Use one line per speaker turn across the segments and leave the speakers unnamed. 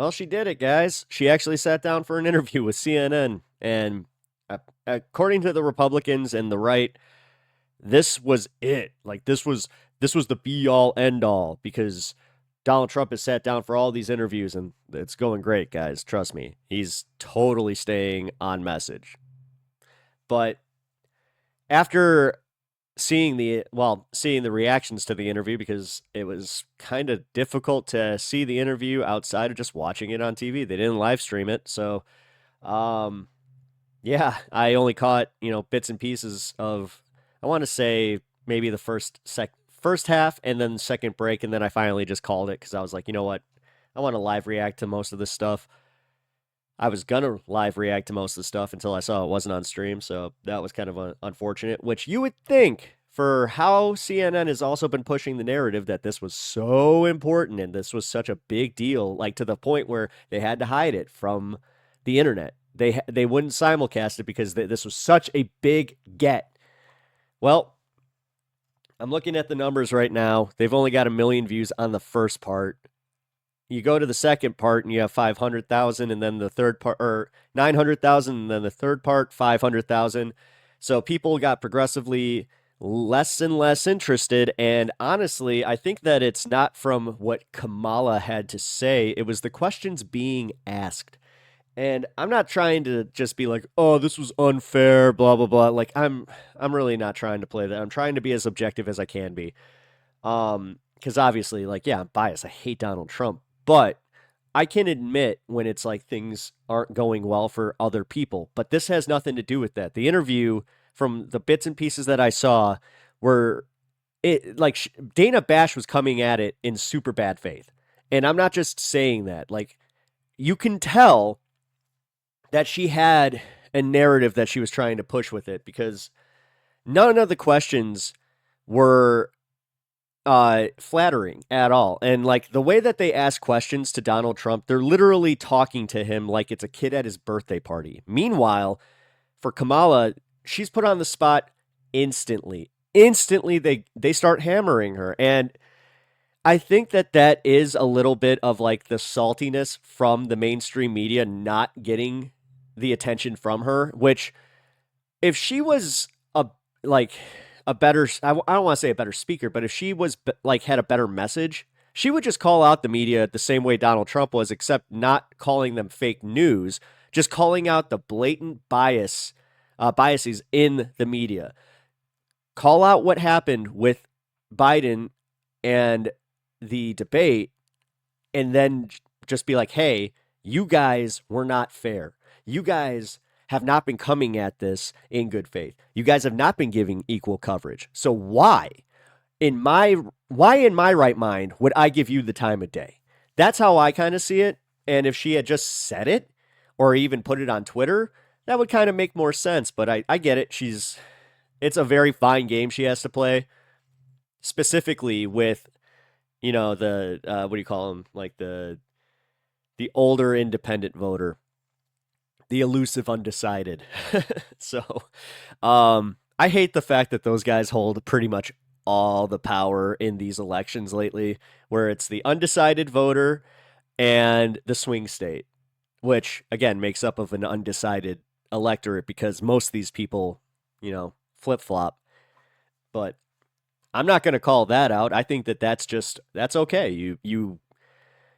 Well, she did it, guys. She actually sat down for an interview with CNN, and according to the Republicans and the right, this was it. Like this was the be all end all because Donald Trump has sat down for all these interviews and it's going great, guys. Trust me. He's totally staying on message. But after seeing the reactions to the interview because it was kind of difficult to see the interview outside of just watching it on TV. They didn't live stream it, so um yeah, I only caught, bits and pieces of I want to say maybe the first half and then second break and then I finally just called it cuz I was like, "You know what? I want to live react to most of this stuff." I was gonna live react to most of the stuff until I saw it wasn't on stream, so that was kind of unfortunate. Which you would think, for how CNN has also been pushing the narrative that this was so important and this was such a big deal, like to the point where they had to hide it from the internet. They wouldn't simulcast it because this was such a big get. Well, I'm looking at the numbers right now. They've only got 1 million views on the first part. You go to the second part and you have 500,000 and then the third part or 900,000 and then the third part 500,000. So people got progressively less and less interested, and honestly, I think that it's not from what Kamala had to say, it was the questions being asked. And I'm not trying to just be like, "Oh, this was unfair, blah blah blah." Like I'm really not trying to play that. I'm trying to be as objective as I can be. Because obviously, like, yeah, I'm biased. I hate Donald Trump, but I can admit when it's like things aren't going well for other people. But this has nothing to do with that. The interview, from the bits and pieces that I saw, were it like Dana Bash was coming at it in super bad faith, and I'm not just saying that. Like, you can tell that she had a narrative that she was trying to push with it because none of the questions were flattering at all. And like the way that they ask questions to Donald Trump, they're literally talking to him like it's a kid at his birthday party. Meanwhile, for Kamala, she's put on the spot instantly. Instantly they start hammering her, and I think that that is a little bit of like the saltiness from the mainstream media not getting the attention from her, which if she was a like a better I don't want to say a better speaker, but if she was like had a better message, she would just call out the media the same way Donald Trump was, except not calling them fake news, just calling out the blatant biases in the media. Call out what happened with Biden and the debate, and then just be like, "Hey, you guys were not fair. You guys have not been coming at this in good faith. You guys have not been giving equal coverage. So in my why in my right mind would I give you the time of day?" That's how I kind of see it. And if she had just said it or even put it on Twitter, that would kind of make more sense. But I get it. It's a very fine game she has to play, specifically with, the what do you call them? Like the older independent voter, the elusive undecided. So, I hate the fact that those guys hold pretty much all the power in these elections lately, where it's the undecided voter and the swing state, which again makes up of an undecided electorate because most of these people, flip flop. But I'm not going to call that out. I think that that's okay. You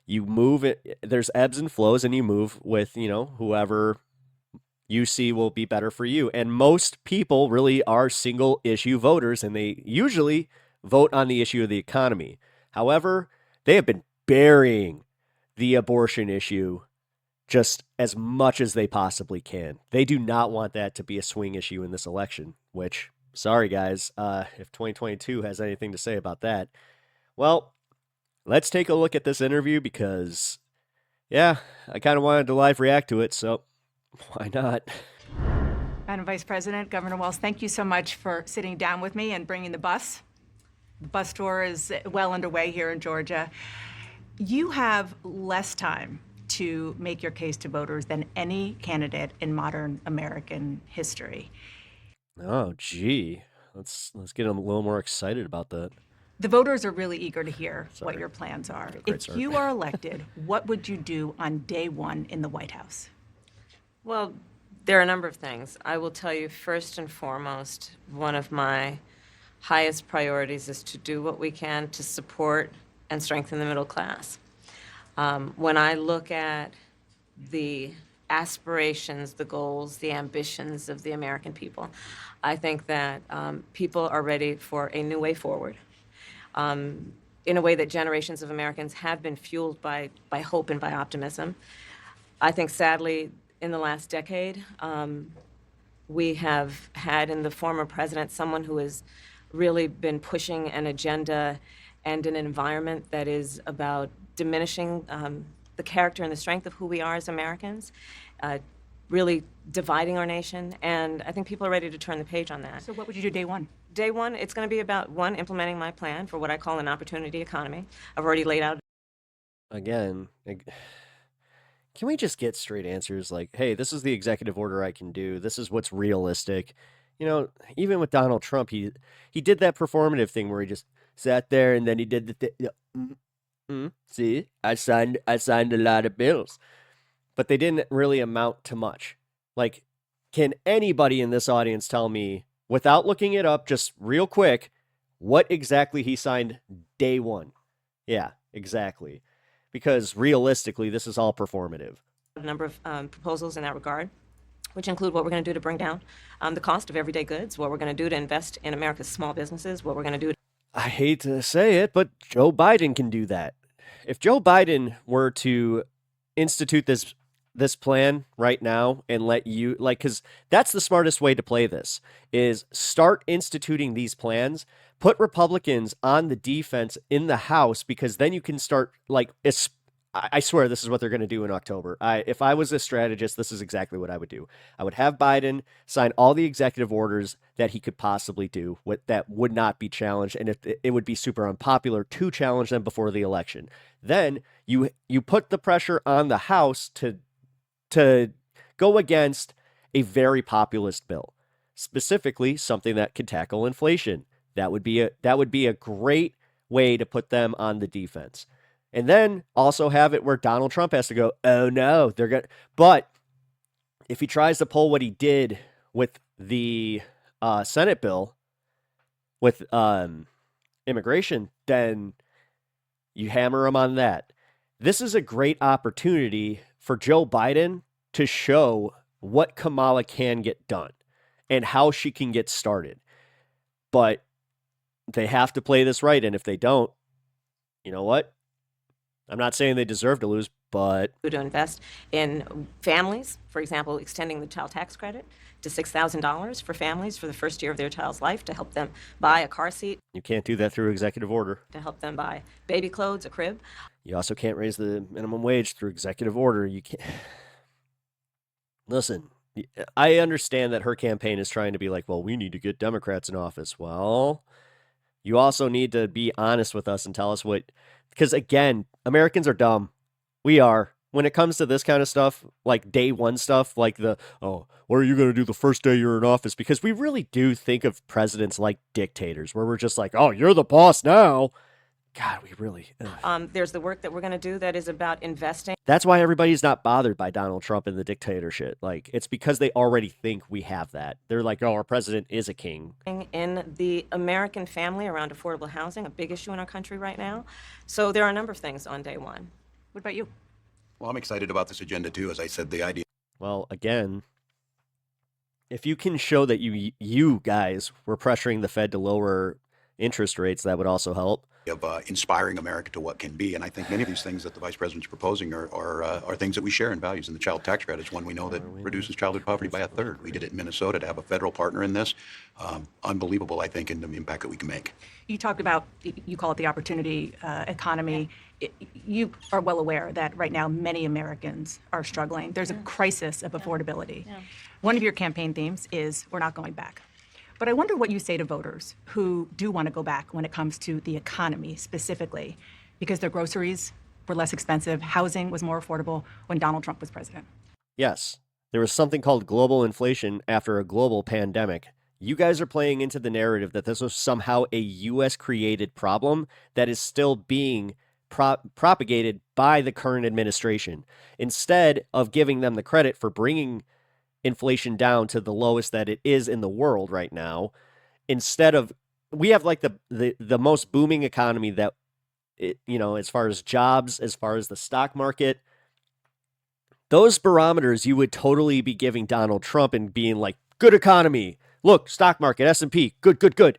move it. There's ebbs and flows, and you move with whoever you see will be better for you. And most people really are single issue voters, and they usually vote on the issue of the economy. However, they have been burying the abortion issue just as much as they possibly can. They do not want that to be a swing issue in this election, which, sorry guys, if 2022 has anything to say about that. Well, let's take a look at this interview because, yeah, I kind of wanted to live react to it, so why not?
Madam Vice President, Governor Walz, thank you so much for sitting down with me and bringing the bus. The bus tour is well underway here in Georgia. You have less time to make your case to voters than any candidate in modern American history.
Oh, gee. Let's get a little more excited about that.
The voters are really eager to hear what
Sorry.
your plans are.
Great
If
start.
you are elected, what would you do on day one in the White House?
Well, there are a number of things. I will tell you, first and foremost, one of my highest priorities is to do what we can to support and strengthen the middle class. When I look at the aspirations, the goals, the ambitions of the American people, I think that people are ready for a new way forward, in a way that generations of Americans have been fueled by hope and by optimism. I think, sadly, in the last decade, we have had in the former president someone who has really been pushing an agenda and an environment that is about diminishing the character and the strength of who we are as Americans, really dividing our nation. And I think people are ready to turn the page on that.
So what would you do day one?
Day one, it's going to be about, one, implementing my plan for what I call an opportunity economy. I've already laid out.
Again, can we just get straight answers like, hey, this is the executive order I can do. This is what's realistic. You know, even with Donald Trump, he did that performative thing where he just sat there and then he did the thing. See, I signed a lot of bills, but they didn't really amount to much. Like, can anybody in this audience tell me, without looking it up, just real quick, what exactly he signed day one? Yeah, exactly. Because realistically, this is all performative.
A number of proposals in that regard, which include what we're going to do to bring down the cost of everyday goods, what we're going to do to invest in America's small businesses, what we're going to do.
I hate to say it, but Joe Biden can do that. If Joe Biden were to institute this plan right now and let you, like, because that's the smartest way to play this, is start instituting these plans, put Republicans on the defense in the House, because then you can start, like, I swear this is what they're going to do in October. If I was a strategist, this is exactly what I would do. I would have Biden sign all the executive orders that he could possibly do that would not be challenged, and if it would be super unpopular to challenge them before the election. Then you put the pressure on the House to go against a very populist bill, specifically something that could tackle inflation. That would be a great way to put them on the defense. And then also have it where Donald Trump has to go, oh no, but if he tries to pull what he did with the Senate bill with immigration, then you hammer him on that. This is a great opportunity for Joe Biden to show what Kamala can get done and how she can get started. But they have to play this right. And if they don't, you know what? I'm not saying they deserve to lose, but
To invest in families, for example, extending the child tax credit to $6,000 for families for the first year of their child's life to help them buy a car seat,
you can't do that through executive order.
to help them buy baby clothes, a crib.
You also can't raise the minimum wage through executive order. You can't. Listen, I understand that her campaign is trying to be like, well, we need to get Democrats in office. Well, you also need to be honest with us and tell us what, because again, Americans are dumb. We are. When it comes to this kind of stuff, like day one stuff, like what are you going to do the first day you're in office? Because we really do think of presidents like dictators, where we're just like, oh, you're the boss now. God, we really.
There's the work that we're going to do that is about investing
That's why everybody's not bothered by Donald Trump and the dictatorship. Like, it's because they already think we have that. They're like, oh, our president is a king.
in the American family around affordable housing, a big issue in our country right now. So there are a number of things on day one.
What about you?
Well, I'm excited about this agenda too. As I said, the idea
Well, again, if you can show that you guys were pressuring the Fed to lower interest rates, that would also help.
of inspiring America to what can be, and I think many of these things that the vice president's proposing are things that we share in values. And the child tax credit is one we know that reduces childhood poverty by a third. We did it in Minnesota to have a federal partner in this. Unbelievable, I think, in the impact that we can make.
You talked about, you call it the opportunity economy. You are well aware that right now many Americans are struggling. There's a crisis of affordability. One of your campaign themes is we're not going back. But I wonder what you say to voters who do want to go back when it comes to the economy specifically, because their groceries were less expensive, housing was more affordable when Donald Trump was president.
Yes, there was something called global inflation after a global pandemic. You guys are playing into the narrative that this was somehow a U.S. created problem that is still being propagated by the current administration, instead of giving them the credit for bringing inflation down to the lowest that it is in the world right now. Instead of, we have like the most booming economy that, as far as jobs, as far as the stock market, those barometers you would totally be giving Donald Trump and being like, good economy, look, stock market, S&P, good, good, good.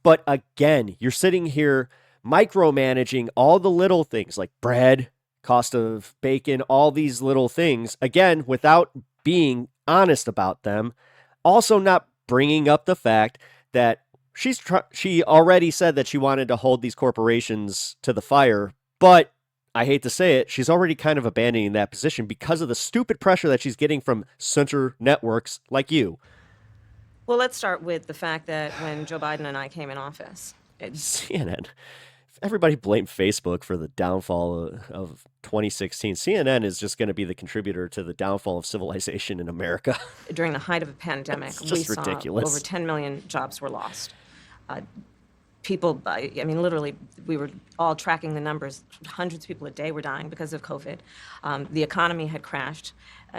But again, you're sitting here micromanaging all the little things like bread, cost of bacon, all these little things, again, without being honest about them. Also not bringing up the fact that she already said that she wanted to hold these corporations to the fire, but I hate to say it, she's already kind of abandoning that position because of the stupid pressure that she's getting from center networks like you.
Well, let's start with the fact that when Joe Biden and I came in office,
CNN. Everybody blamed Facebook for the downfall of 2016. CNN is just going to be the contributor to the downfall of civilization in America.
During the height of a pandemic, we saw
ridiculous.
over 10 million jobs were lost. People, I mean, literally, we were all tracking the numbers. Hundreds of people a day were dying because of COVID. The economy had crashed.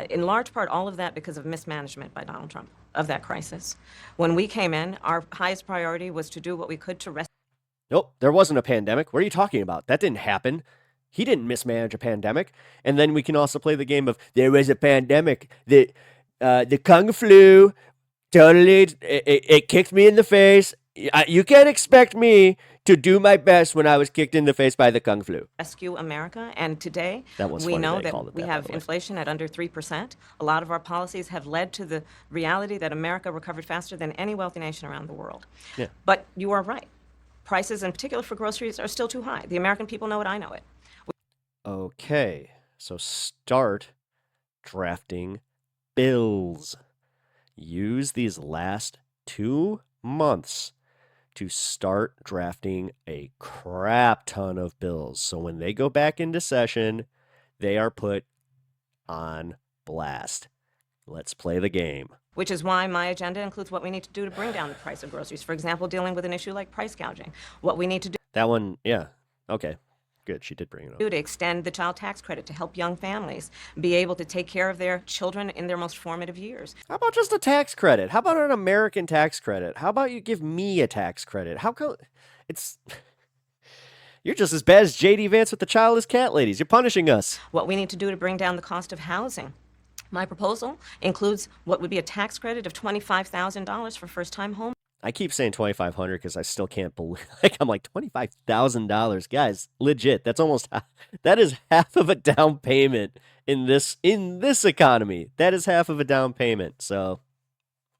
In large part, all of that because of mismanagement by Donald Trump of that crisis. When we came in, our highest priority was to do what we could to rescue.
Nope, there wasn't a pandemic. What are you talking about? That didn't happen. He didn't mismanage a pandemic. And then we can also play the game of there was a pandemic. The Kung flu totally, it kicked me in the face. You can't expect me to do my best when I was kicked in the face by the Kung flu.
Rescue America, and today
was
we
funny
know
they called
that
it
we
that, by
have
the way.
inflation at under 3%. A lot of our policies have led to the reality that America recovered faster than any wealthy nation around the world.
Yeah.
But you are right. Prices, in particular for groceries, are still too high. The American people know it, I know it.
Okay, so start drafting bills. Use these last 2 months to start drafting a crap ton of bills. So when they go back into session, they are put on blast. Let's play the game.
Which is why my agenda includes what we need to do to bring down the price of groceries. For example, dealing with an issue like price gouging. What we need to do
That one, yeah. Okay, good. She did bring it up.
to extend the child tax credit to help young families be able to take care of their children in their most formative years.
How about just a tax credit? How about an American tax credit? How about you give me a tax credit? How come it's... You're just as bad as J.D. Vance with the childless cat ladies. You're punishing us.
What we need to do to bring down the cost of housing. My proposal includes what would be a tax credit of $25,000 for first-time home.
I keep saying $2,500 because I still can't believe. I'm like $25,000, guys. Legit, that is half of a down payment in this economy. That is half of a down payment. So,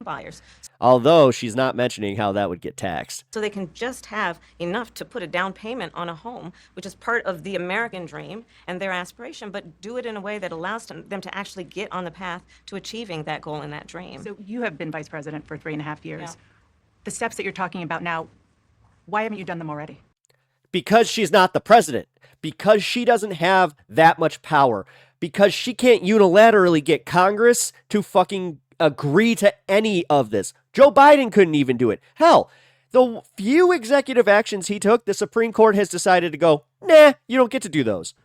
Buyers,
although she's not mentioning how that would get taxed.
so they can just have enough to put a down payment on a home, which is part of the American dream and their aspiration, but do it in a way that allows them to actually get on the path to achieving that goal and that dream.
So you have been vice president for 3.5 years.
Yeah.
The steps that you're talking about now, why haven't you done them already?
Because she's not the president. Because she doesn't have that much power. Because she can't unilaterally get Congress to fucking agree to any of this. Joe Biden couldn't even do it. Hell, the few executive actions he took, the Supreme Court has decided to go, nah, you don't get to do those.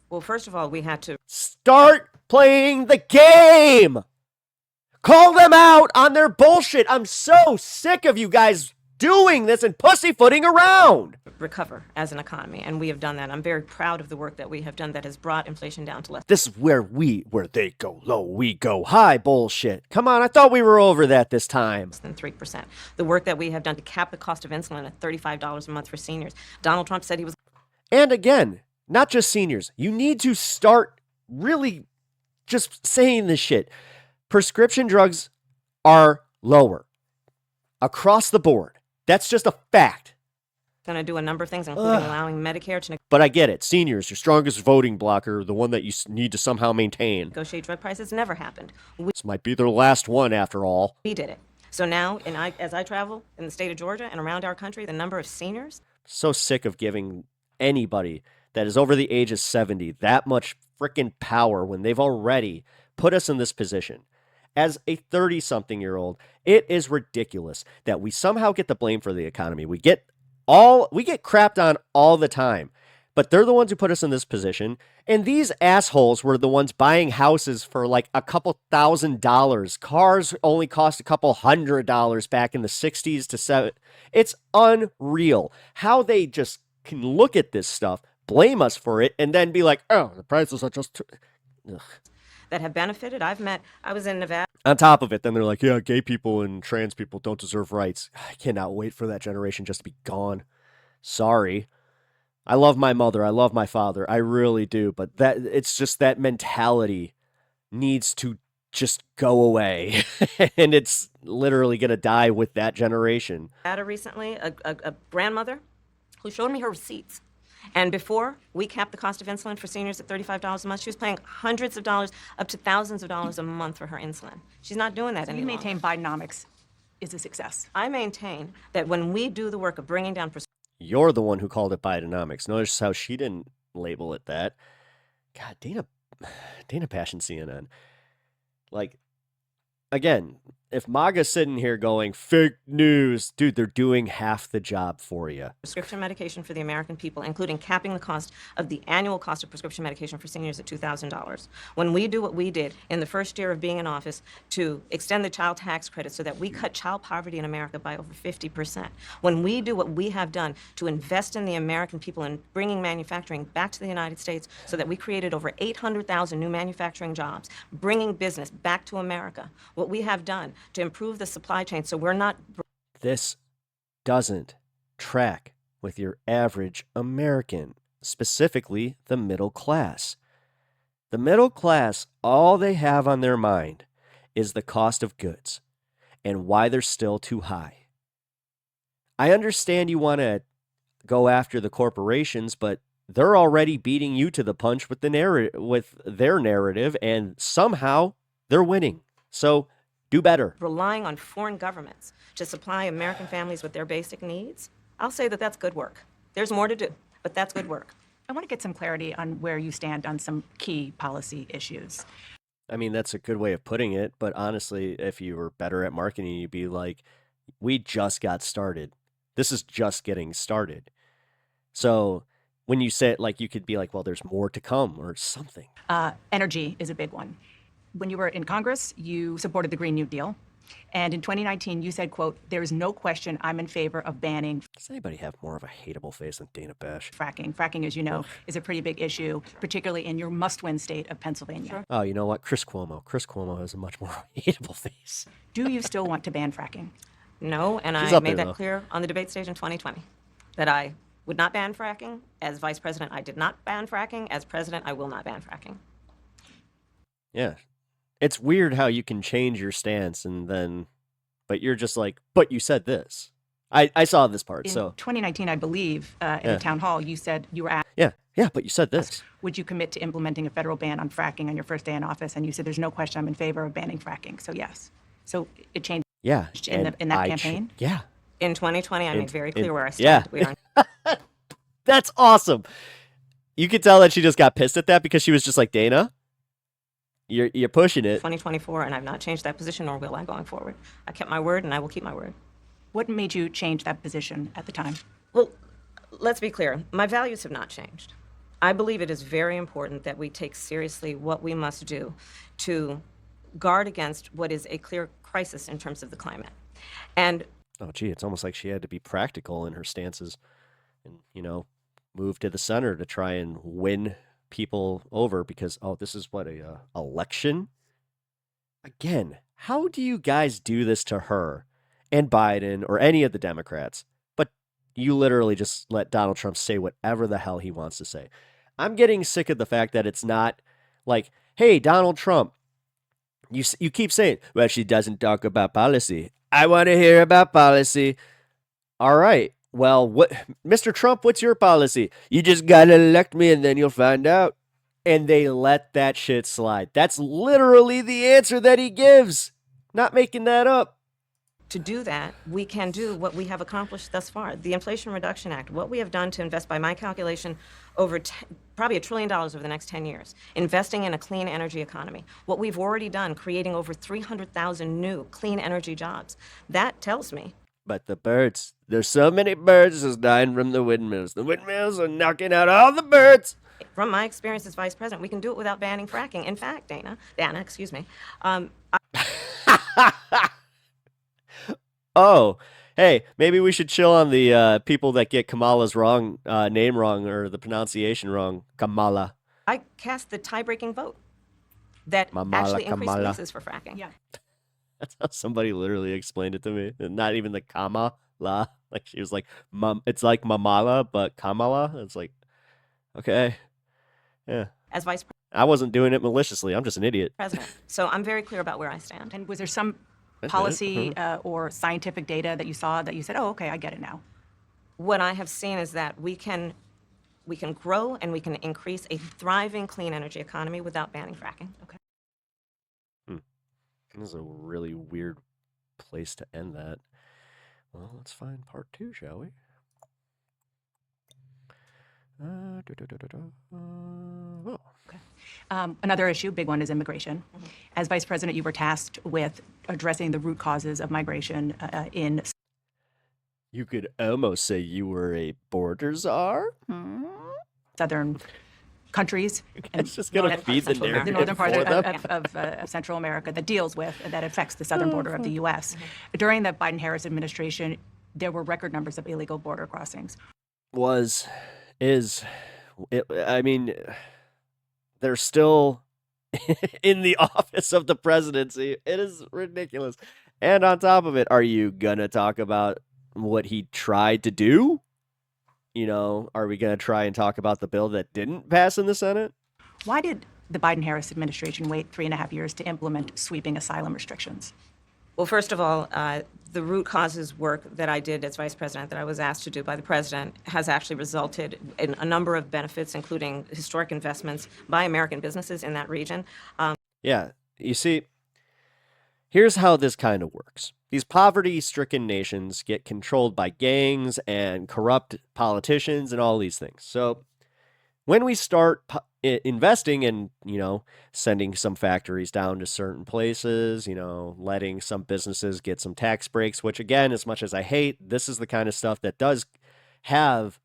Well, first of all, we had to
Start playing the game. Call them out on their bullshit. I'm so sick of you guys doing this and pussyfooting around.
recover as an economy, and we have done that. I'm very proud of the work that we have done that has brought inflation down to less
This is where they go low, we go high bullshit. Come on, I thought we were over that this time.
than 3%. The work that we have done to cap the cost of insulin at $35 a month for seniors. Donald Trump said he was
And again, not just seniors. You need to start really just saying this shit. Prescription drugs are lower across the board. That's just a fact.
going to do a number of things, including allowing Medicare to
But I get it. Seniors, your strongest voting blocker, the one that you need to somehow maintain.
negotiate drug prices. Never happened.
This might be their last one after all.
We did it. So now, as I travel in the state of Georgia and around our country, the number of seniors
So sick of giving anybody that is over the age of 70 that much freaking power when they've already put us in this position. as a 30-something-year-old, it is ridiculous that we somehow get the blame for the economy. We get crapped on all the time, but they're the ones who put us in this position. And these assholes were the ones buying houses for like a couple $1,000s. Cars only cost a couple $100 back in the 60s to 70s. It's unreal how they just can look at this stuff, blame us for it, and then be like, oh, the prices are just Ugh.
That have benefited. I was in Nevada.
On top of it, then they're like, yeah, gay people and trans people don't deserve rights. I cannot wait for that generation just to be gone. Sorry. I love my mother. I love my father. I really do. But it's just that mentality needs to just go away. And it's literally going to die with that generation.
Recently, a grandmother who showed me her receipts. And before we capped the cost of insulin for seniors at $35 a month, she was paying hundreds of dollars, up to thousands of dollars a month for her insulin. She's not doing that
You
anymore.
maintain Bidenomics is a success.
I maintain that when we do the work of bringing down
You're the one who called it Bidenomics. Notice how she didn't label it that. God, Dana Passion CNN. Like, again, if MAGA's sitting here going, fake news, dude, they're doing half the job for you.
prescription medication for the American people, including capping the cost of the annual cost of prescription medication for seniors at $2,000. When we do what we did in the first year of being in office to extend the child tax credit so that we cut child poverty in America by over 50%, when we do what we have done to invest in the American people and bringing manufacturing back to the United States so that we created over 800,000 new manufacturing jobs, bringing business back to America, what we have done to improve the supply chain so we're not...
This doesn't track with your average American, specifically the middle class. The middle class, all they have on their mind is the cost of goods and why they're still too high. I understand you want to go after the corporations, but they're already beating you to the punch with their narrative, and somehow they're winning. So do better.
relying on foreign governments to supply American families with their basic needs, I'll say that that's good work. There's more to do, but that's good work.
I want to get some clarity on where you stand on some key policy issues.
I mean, that's a good way of putting it, but honestly, if you were better at marketing, you'd be like, we just got started. This is just getting started. So when you say it, like, you could be like, well, there's more to come or something.
Energy is a big one. When you were in Congress, you supported the Green New Deal. And in 2019, you said, quote, there is no question I'm in favor of banning
Does anybody have more of a hateable face than Dana Bash?
fracking. Fracking, as you know, is a pretty big issue, particularly in your must-win state of Pennsylvania.
Oh, you know what? Chris Cuomo. Chris Cuomo has a much more hateable face.
Do you still want to ban fracking?
No, and
She's
I
up
made
there,
that
though.
clear on the debate stage in 2020, that I would not ban fracking. As vice president, I did not ban fracking. As president, I will not ban fracking.
Yeah. It's weird how you can change your stance and then, but you're just like, but you said this. I saw this part,
In
so.
2019, I believe, in
Yeah.
a town hall, you said you were asked,
Yeah, but you said this.
would you commit to implementing a federal ban on fracking on your first day in office? And you said, there's no question I'm in favor of banning fracking. So yes. So it changed
Yeah.
in,
and
in that
I
campaign?
Yeah.
In 2020, I made very clear where I
yeah.
stand. We are
That's awesome. You could tell that she just got pissed at that because she was just like, Dana, you're pushing it.
2024, and I've not changed that position, nor will I going forward. I kept my word, and I will keep my word.
What made you change that position at the time?
Well, let's be clear. My values have not changed. I believe it is very important that we take seriously what we must do to guard against what is a clear crisis in terms of the climate. And
Oh, gee, it's almost like she had to be practical in her stances and, move to the center to try and win people over because, oh, this is what, a election? Again, how do you guys do this to her and Biden or any of the Democrats? But you literally just let Donald Trump say whatever the hell he wants to say. I'm getting sick of the fact that it's not like, hey, Donald Trump, you keep saying, well, she doesn't talk about policy. I want to hear about policy. All right. Well, Mr. Trump, what's your policy? You just got to elect me and then you'll find out. And they let that shit slide. That's literally the answer that he gives. Not making that up.
to do that, we can do what we have accomplished thus far. The Inflation Reduction Act, what we have done to invest, by my calculation, over probably $1 trillion over the next 10 years, investing in a clean energy economy. What we've already done, creating over 300,000 new clean energy jobs. That tells me.
But the birds, there's so many birds just dying from the windmills. The windmills are knocking out all the birds.
From my experience as vice president, we can do it without banning fracking. In fact, Dana, excuse me,
Oh, hey, maybe we should chill on the people that get Kamala's name wrong or the pronunciation wrong. Kamala.
I cast the tie-breaking vote that actually increased leases for fracking.
Yeah.
That's how somebody literally explained it to me. Not even the Kamala. Like she was like, it's like Mamala, but Kamala. It's like, okay. Yeah.
As vice
I wasn't doing it maliciously. I'm just an idiot.
president. So I'm very clear about where I stand.
And was there some
That's
policy or scientific data that you saw that you said, oh, okay, I get it now?
What I have seen is that we can grow and we can increase a thriving clean energy economy without banning fracking.
Okay.
This is a really weird place to end that. Well, let's find part 2, shall we? Oh.
Another issue, big one, is immigration. As vice president, you were tasked with addressing the root causes of migration in
You could almost say you were a border czar.
southern countries.
It's just going to feed the
Central
narrative
The northern part
for them.
of Central America that deals with, that affects the southern border of the U.S. During the Biden-Harris administration, there were record numbers of illegal border crossings.
I mean, they're still in the office of the presidency. It is ridiculous. And on top of it, are you going to talk about what he tried to do? You know, are we going to try and talk about the bill that didn't pass in the Senate?
Why did the Biden-Harris administration wait 3.5 years to implement sweeping asylum restrictions?
Well, first of all, the root causes work that I did as vice president, that I was asked to do by the president, has actually resulted in a number of benefits, including historic investments by American businesses in that region.
Yeah, you see, here's how this kind of works. These poverty-stricken nations get controlled by gangs and corrupt politicians and all these things. So when we start investing in, sending some factories down to certain places, letting some businesses get some tax breaks, which again, as much as I hate, this is the kind of stuff that does have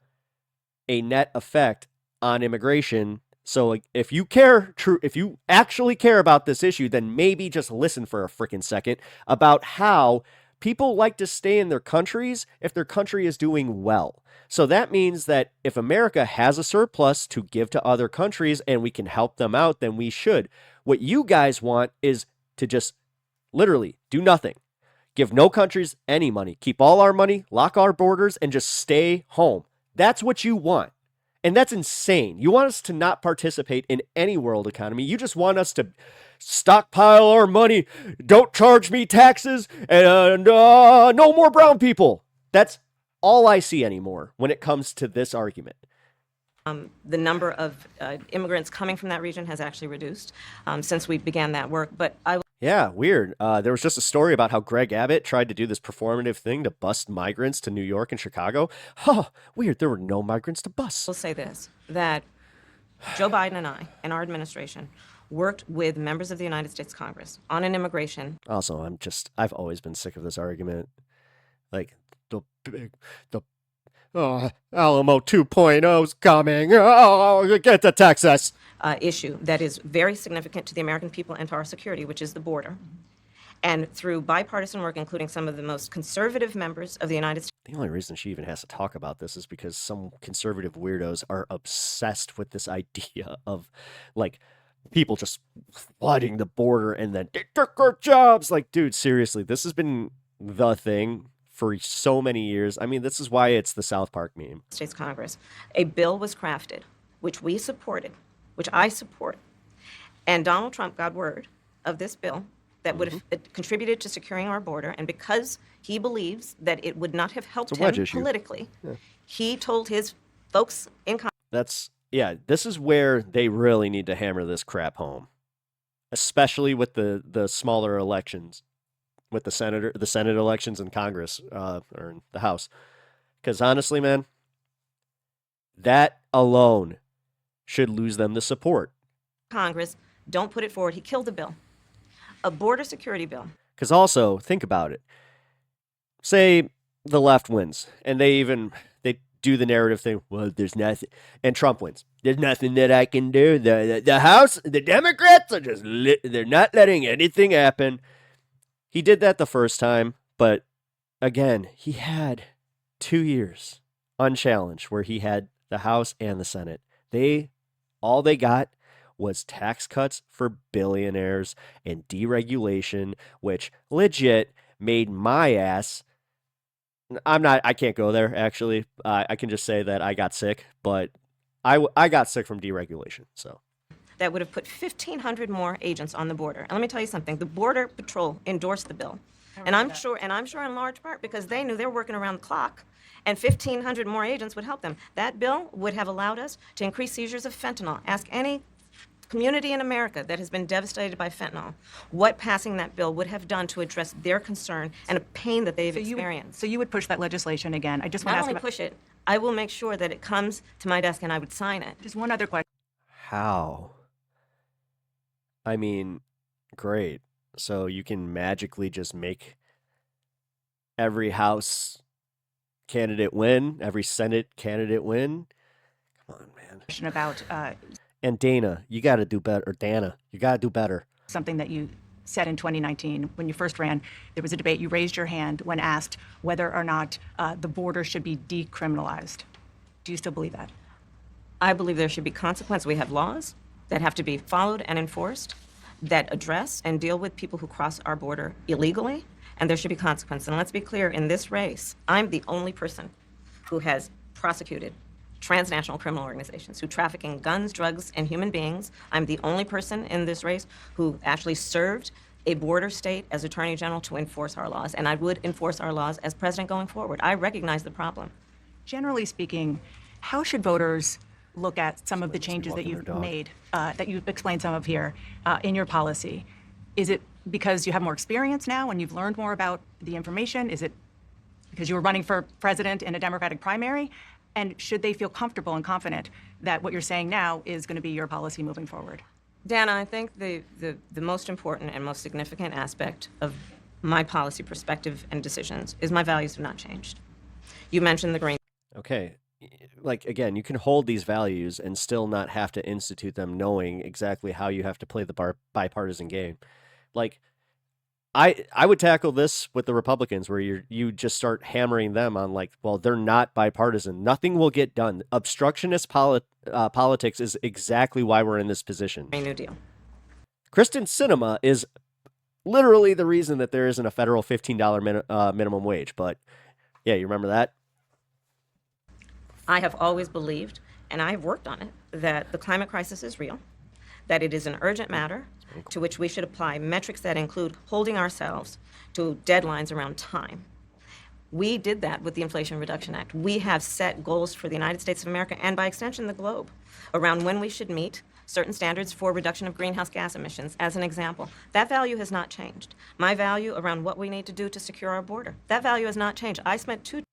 a net effect on immigration. So if you actually care about this issue, then maybe just listen for a freaking second about how people like to stay in their countries if their country is doing well. So that means that if America has a surplus to give to other countries and we can help them out, then we should. What you guys want is to just literally do nothing. Give no countries any money. Keep all our money, lock our borders, and just stay home. That's what you want. And that's insane. You want us to not participate in any world economy. You just want us to stockpile our money, don't charge me taxes, and no more brown people. That's all I see anymore when it comes to this argument.
The number of immigrants coming from that region has actually reduced since we began that work. But
Yeah, weird. There was just a story about how Greg Abbott tried to do this performative thing to bust migrants to New York and Chicago. Huh, weird. There were no migrants to bust.
will say this, that Joe Biden and I and our administration worked with members of the United States Congress on an immigration.
Also, I've always been sick of this argument. Like, Alamo 2.0 is coming. Oh, get to Texas.
Issue that is very significant to the American people and to our security, which is the border. And through bipartisan work, including some of the most conservative members of the United States.
The only reason she even has to talk about this is because some conservative weirdos are obsessed with this idea of, like, people just flooding the border and then they took our jobs. Like, dude, seriously, this has been the thing for so many years. I mean, this is why it's the South Park meme.
States Congress. A bill was crafted, which we supported, which I support. And Donald Trump got word of this bill that would have contributed to securing our border. And because he believes that it would not have helped
It's a wedge
him
issue.
politically, he told his folks in Congress.
This is where they really need to hammer this crap home, especially with the smaller elections. with the Senate elections in Congress, or in the House. Because honestly, man, that alone should lose them the support.
Congress, don't put it forward. He killed the bill. A border security bill.
Because also, think about it. Say the left wins, and they do the narrative thing. Well, there's nothing, and Trump wins. There's nothing that I can do. The House, the Democrats are just they're not letting anything happen. He did that the first time, but again, he had 2 years unchallenged where he had the House and the Senate. All they got was tax cuts for billionaires and deregulation, which legit made my ass. I can't go there, actually. I can just say that I got sick, but I got sick from deregulation, so.
That would have put 1,500 more agents on the border. And let me tell you something. The Border Patrol endorsed the bill. And I'm sure in large part because they knew they were working around the clock. And 1,500 more agents would help them. That bill would have allowed us to increase seizures of fentanyl. Ask any community in America that has been devastated by fentanyl what passing that bill would have done to address their concern and a pain that they've experienced.
So you would push that legislation again. I just want to
Not
ask
only
about
push it, I will make sure that it comes to my desk and I would sign it.
just one other question.
How? I mean, great. So you can magically just make every House candidate win, every Senate candidate win? Come on, man.
Question about
And Dana, you got to do better. Or Dana, you got to do better.
something that you said in 2019 when you first ran. There was a debate. You raised your hand when asked whether or not the border should be decriminalized. Do you still believe that?
I believe there should be consequences. We have laws that have to be followed and enforced that address and deal with people who cross our border illegally, and there should be consequences. And let's be clear, in this race, I'm the only person who has prosecuted transnational criminal organizations who traffic in guns, drugs, and human beings. I'm the only person in this race who actually served a border state as Attorney General to enforce our laws, and I would enforce our laws as president going forward. I recognize the problem.
Generally speaking, how should voters look at some of the changes that
walking
you've
their dog.
made, that you've explained some of here in your policy? Is it because you have more experience now and you've learned more about the information? Is it because you were running for president in a Democratic primary? And should they feel comfortable and confident that what you're saying now is going to be your policy moving forward?
Dana, I think the most important and most significant aspect of my policy perspective and decisions is my values have not changed. You mentioned the Green.
Okay. Like, again, you can hold these values and still not have to institute them knowing exactly how you have to play the bipartisan game. Like, I would tackle this with the Republicans where you just start hammering them on like, well, they're not bipartisan. Nothing will get done. Obstructionist politics is exactly why we're in this position.
New Deal.
Kristen Sinema is literally the reason that there isn't a federal $15 minimum wage. But yeah, you remember that?
I have always believed, and I have worked on it, that the climate crisis is real, that it is an urgent matter to which we should apply metrics that include holding ourselves to deadlines around time. We did that with the Inflation Reduction Act. We have set goals for the United States of America and by extension the globe around when we should meet certain standards for reduction of greenhouse gas emissions, as an example. That value has not changed. My value around what we need to do to secure our border, that value has not changed. I spent 2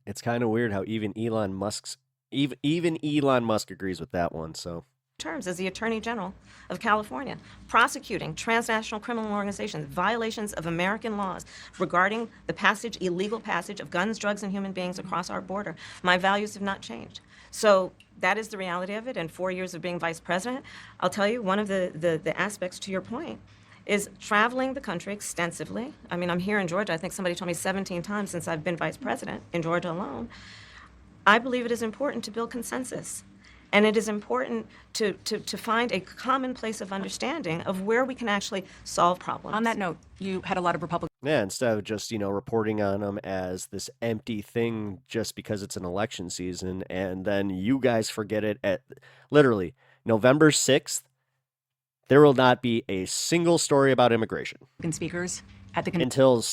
It's kind of weird how even Elon Musk agrees with that one. So
terms as the Attorney General of California, prosecuting transnational criminal organizations, violations of American laws regarding the illegal passage of guns, drugs, and human beings across our border. My values have not changed. So that is the reality of it. In 4 years of being vice president, I'll tell you, one of the aspects to your point is traveling the country extensively. I mean, I'm here in Georgia. I think somebody told me 17 times since I've been vice president in Georgia alone. I believe it is important to build consensus. And it is important to find a common place of understanding of where we can actually solve problems.
On that note, you had a lot of Republicans
yeah, instead of just, reporting on them as this empty thing just because it's an election season, and then you guys forget it at literally November 6th, there will not be a single story about immigration
speakers at the
until,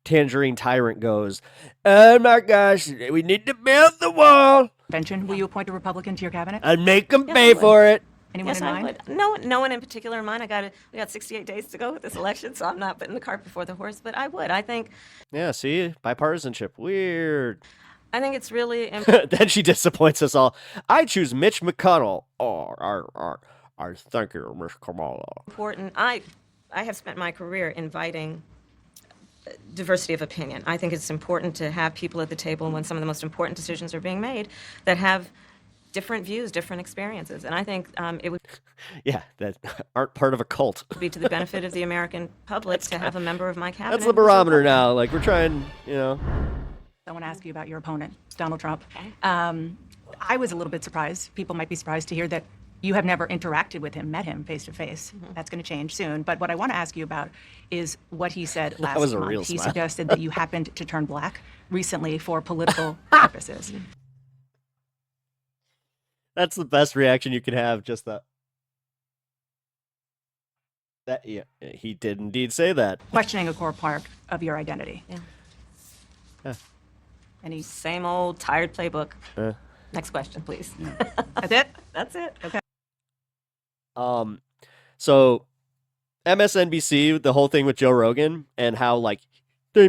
Tangerine Tyrant goes, oh my gosh, we need to build the wall.
convention. Will you appoint a Republican to your cabinet?
I'd make them pay for it.
Anyone
Yes,
in
I
mind?
would. No one in particular in mind. We got 68 days to go with this election, so I'm not putting the cart before the horse. But I would. I think
see, bipartisanship, weird.
it's really
Then she disappoints us all. I choose Mitch McConnell. I thank you, Miss Kamala.
important. I have spent my career inviting diversity of opinion. I think it's important to have people at the table when some of the most important decisions are being made that have different views, different experiences. And I think it would
Yeah, that aren't part of a cult.
be to the benefit of the American public to have a member of my cabinet.
That's the barometer now. Like, we're trying,
I want to ask you about your opponent, Donald Trump. I was a little bit surprised. People might be surprised to hear that you have never interacted with him, met him face to face. That's going to change soon. But what I want to ask you about is what he said last
was a
month.
real
He
smile.
suggested that you happened to turn black recently for political purposes.
that's the best reaction you could have. Just that, yeah, he did indeed say that.
Questioning a core part of your identity.
Yeah.
Any?
Same old tired playbook. Next question, please.
That's it?
That's it.
Okay.
So MSNBC, the whole thing with Joe Rogan and how like they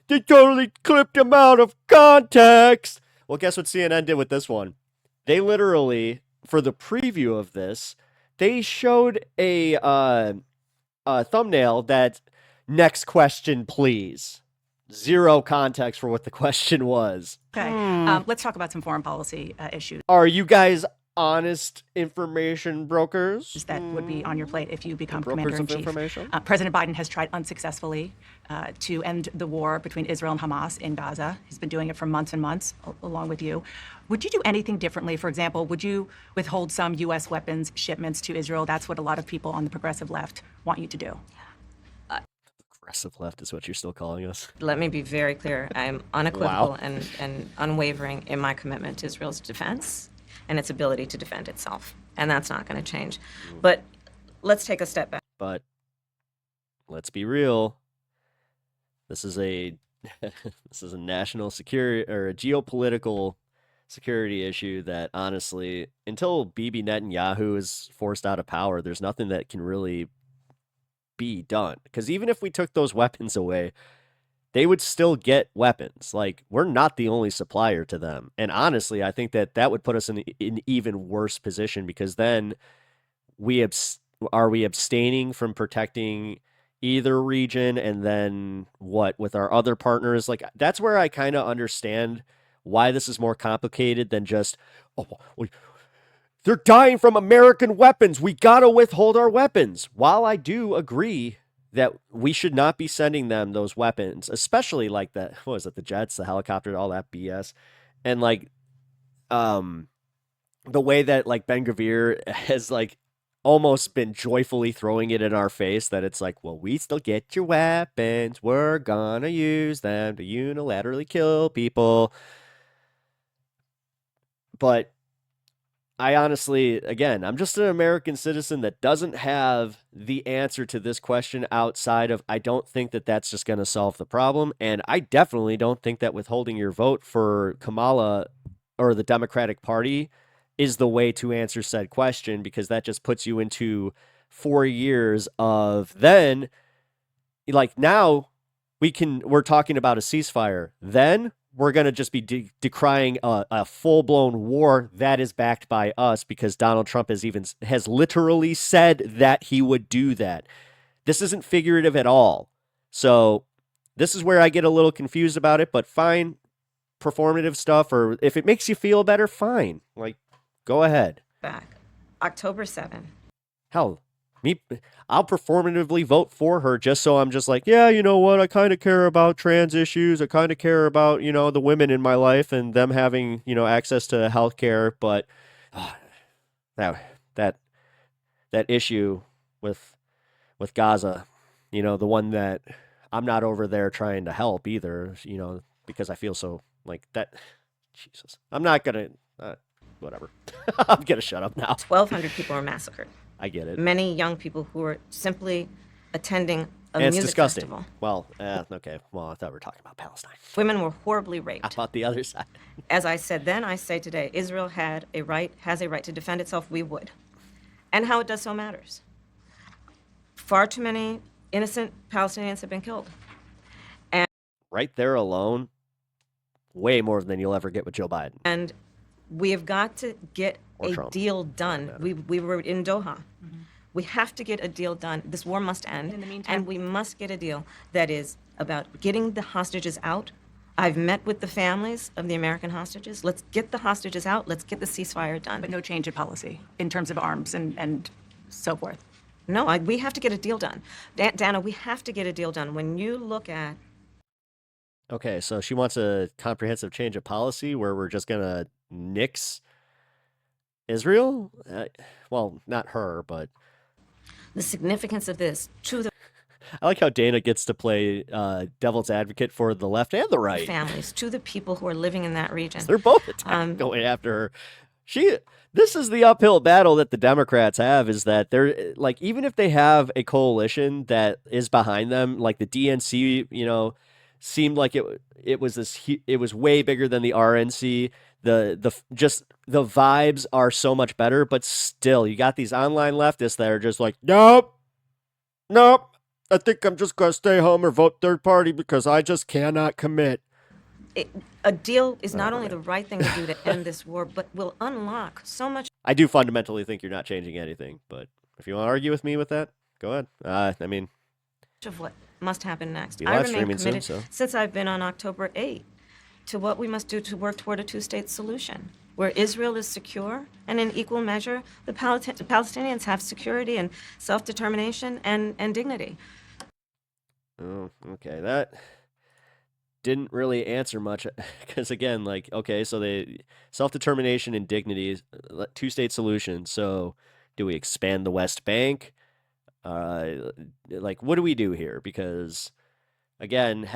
totally clipped him out of context. Well, guess what CNN did with this one? They literally, for the preview of this, they showed a thumbnail that next question, please. Zero context for what the question was.
Okay. Let's talk about some foreign policy issues
Are you guys honest information brokers?
that would be on your plate if you become
Brokers
commander in
of
chief.
information?
President Biden has tried unsuccessfully to end the war between Israel and Hamas in Gaza. He's been doing it for months and months, along with you. Would you do anything differently? For example, would you withhold some U.S. weapons shipments to Israel? That's what a lot of people on the progressive left want you to do.
Progressive left is what you're still calling us.
Let me be very clear. I am unequivocal
Wow.
and unwavering in my commitment to Israel's defense and its ability to defend itself. And that's not going to change. But let's take a step back.
But let's be real. This is a this is a national security or a geopolitical security issue that honestly, until Bibi Netanyahu is forced out of power, there's nothing that can really be done. Because even if we took those weapons away, they would still get weapons. Like, we're not the only supplier to them. And honestly, I think that that would put us in an even worse position, because then are we abstaining from protecting either region, and then what with our other partners? Like, that's where I kind of understand why this is more complicated than just, they're dying from American weapons, we gotta withhold our weapons. While I do agree that we should not be sending them those weapons, especially like the jets, the helicopter, all that BS. And like the way that like Ben Gvir has like almost been joyfully throwing it in our face, that it's like, well, we still get your weapons, we're gonna use them to unilaterally kill people. But I honestly, again, I'm just an American citizen that doesn't have the answer to this question outside of, I don't think that that's just going to solve the problem. And I definitely don't think that withholding your vote for Kamala or the Democratic Party is the way to answer said question, because that just puts you into 4 years of then, like, now we're talking about a ceasefire. Then we're going to just be decrying a full-blown war that is backed by us, because Donald Trump has literally said that he would do that. This isn't figurative at all. So this is where I get a little confused about it, but fine, performative stuff, or if it makes you feel better, fine. Like, go ahead.
Back. October 7.
Hell, I'll performatively vote for her just so I'm just like, yeah, you know what? I kind of care about trans issues. I kind of care about, the women in my life and them having, access to health care. But that issue with Gaza, the one that I'm not over there trying to help either, because I feel so like that. Jesus, I'm not going to, whatever. I'm going to shut up now.
1,200 people were massacred.
I get it.
Many young people who were simply attending a
And it's
music
disgusting.
festival.
Well, okay. Well, I thought we were talking about Palestine.
Women were horribly
How
raped.
about the other side?
As I said then, I say today, Israel has a right to defend itself. We would. And how it does so matters. Far too many innocent Palestinians have been killed.
Right there alone, way more than you'll ever get with Joe Biden.
And we have got to get
Or
a
Trump,
deal done. We were in Doha. We have to get a deal done. This war must end.
In the meantime-
And we must get a deal that is about getting the hostages out. I've met with the families of the American hostages. Let's get the hostages out. Let's get the ceasefire done.
But no change in policy in terms of arms and so forth.
No, we have to get a deal done. Dana, we have to get a deal done. When you look at
Okay, so she wants a comprehensive change of policy where we're just gonna nix Israel? Well, not her, but
the significance of this to the
I like how Dana gets to play devil's advocate for the left and the right.
families, to the people who are living in that region.
They're both going after her. This is the uphill battle that the Democrats have, is that they're like, even if they have a coalition that is behind them, like the DNC, seemed like it was way bigger than the RNC. Just the vibes are so much better, but still, you got these online leftists that are just like, nope. I think I'm just gonna stay home or vote third party because I just cannot commit.
A deal is not only the right thing to do to end this war, but will unlock so much
I do fundamentally think you're not changing anything, but if you want to argue with me with that, go ahead. I mean,
of what must happen next.
Be
I
live
remain
streaming soon,
committed
so.
since I've been on October 8th to what we must do to work toward a two-state solution where Israel is secure and in equal measure the Palestinians have security and self-determination and dignity.
Oh, okay. That didn't really answer much because, again, like, okay, so they self-determination and dignity, two-state solution. So do we expand the West Bank? Like, what do we do here? Because, again,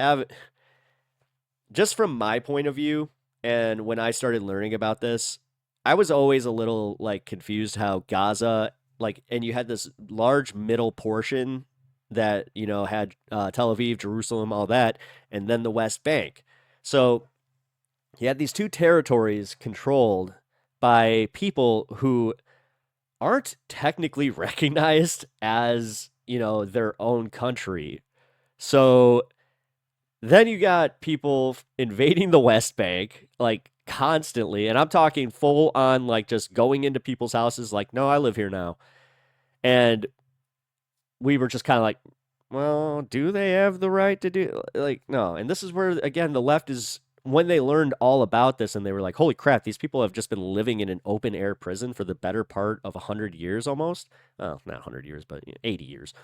just from my point of view, and when I started learning about this, I was always a little, like, confused how Gaza, like, and you had this large middle portion that, had Tel Aviv, Jerusalem, all that, and then the West Bank. So you had these two territories controlled by people who aren't technically recognized as, their own country. So then you got people invading the West Bank, like, constantly, and I'm talking full on, like, just going into people's houses, like, no, I live here now. And we were just kind of like, well, do they have the right to do, like, no. And this is where, again, the left is, when they learned all about this and they were like, holy crap, these people have just been living in an open air prison for the better part of 100 years almost. Well, not 100 years, but 80 years.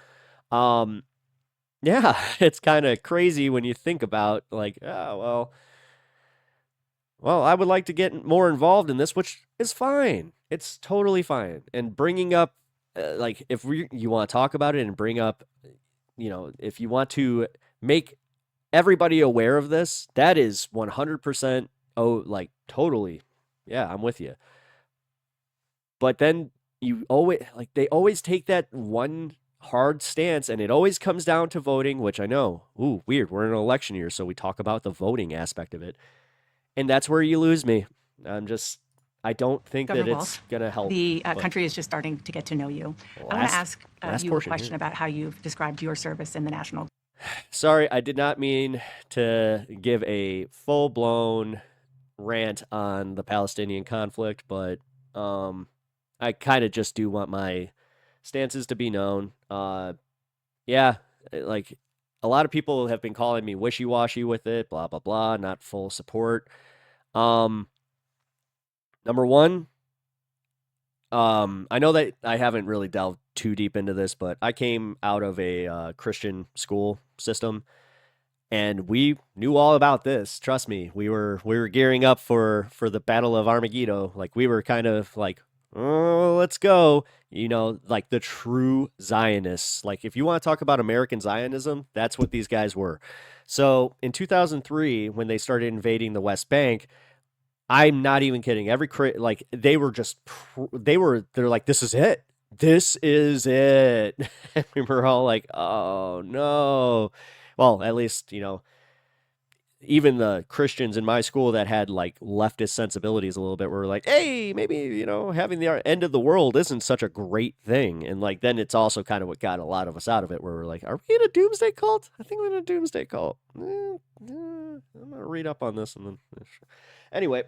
Yeah, it's kind of crazy when you think about, like, oh, well, I would like to get more involved in this, which is fine. It's totally fine. And bringing up, like, if you want to talk about it and bring up, if you want to make everybody aware of this, that is 100%, like, totally, yeah, I'm with you. But then they always take that one hard stance, and it always comes down to voting, which I know, weird, we're in an election year, so we talk about the voting aspect of it. And that's where you lose me. I don't think
Governor
that
Walz,
it's going to help.
The country is just starting to get to know you. I want to ask you a
portion,
question
yeah.
about how you've described your service in the National.
Sorry, I did not mean to give a full-blown rant on the Palestinian conflict, but I kind of just do want my stances to be known. Yeah, like, a lot of people have been calling me wishy-washy with it, blah, blah, blah, not full support. Number one, I know that I haven't really delved too deep into this, but I came out of a Christian school system, and we knew all about this. Trust me, we were gearing up for the Battle of Armageddon. Like, we were kind of like, oh, let's go. Like the true Zionists. Like, if you want to talk about American Zionism, that's what these guys were. So in 2003, when they started invading the West Bank, I'm not even kidding. They're like, this is it. this is it. And we were all like, oh no. Well, at least, even the Christians in my school that had like leftist sensibilities a little bit were like, hey, maybe, having the end of the world isn't such a great thing. And like, then it's also kind of what got a lot of us out of it, where we're like, are we in a doomsday cult? I think we're in a doomsday cult. I'm going to read up on this and then. Anyway,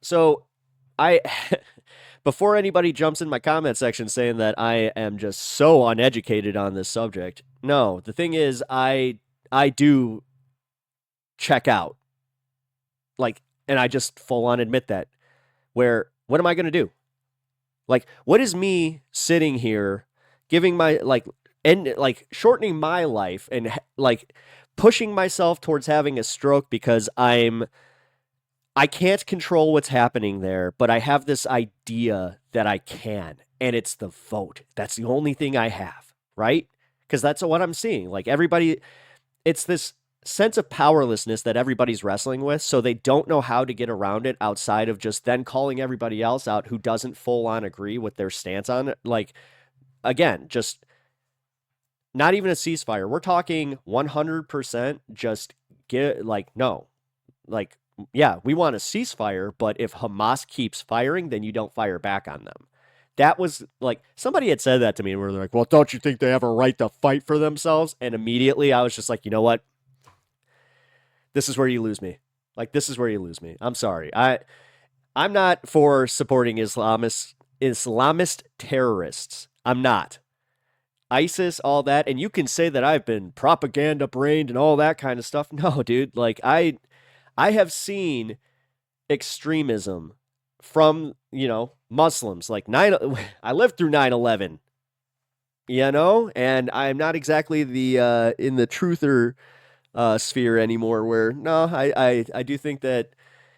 so I, before anybody jumps in my comment section saying that I am just so uneducated on this subject, no, the thing is, I do check out. Like, and I just full on admit that. Where, what am I going to do? Like, what is me sitting here giving my, shortening my life and, like, pushing myself towards having a stroke because I can't control what's happening there, but I have this idea that I can, and it's the vote. That's the only thing I have, right? Because that's what I'm seeing. Like, everybody, it's this sense of powerlessness that everybody's wrestling with, so they don't know how to get around it outside of just then calling everybody else out who doesn't full on agree with their stance on it. Like, again, just not even a ceasefire. We're talking 100% just get, like, no. Like, yeah, we want a ceasefire, but if Hamas keeps firing, then you don't fire back on them. That was like, somebody had said that to me, where they're like, well, don't you think they have a right to fight for themselves? And immediately I was just like, you know what? This is where you lose me. Like, this is where you lose me. I'm sorry. I'm not for supporting Islamist terrorists. I'm not. ISIS, all that, and you can say that I've been propaganda brained and all that kind of stuff. No, dude. Like, I have seen extremism from, Muslims. Like, I lived through 9/11, and I'm not exactly the in the truther sphere anymore, where no, I do think that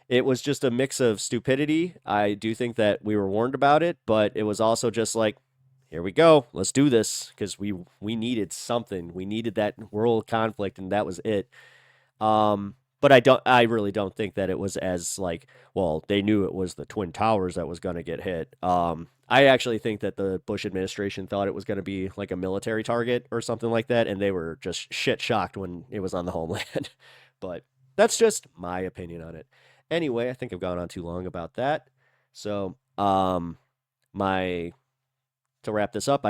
it was just a mix of stupidity. I do think that we were warned about it, but it was also just like, here we go, let's do this, because we needed something. We needed that world conflict, and that was it. But I really don't think that it was as like, well, they knew it was the Twin Towers that was going to get hit. I actually think that the Bush administration thought it was going to be like a military target or something like that, and they were just shit shocked when it was on the homeland. But that's just my opinion on it. Anyway, I think I've gone on too long about that. So, to wrap this up,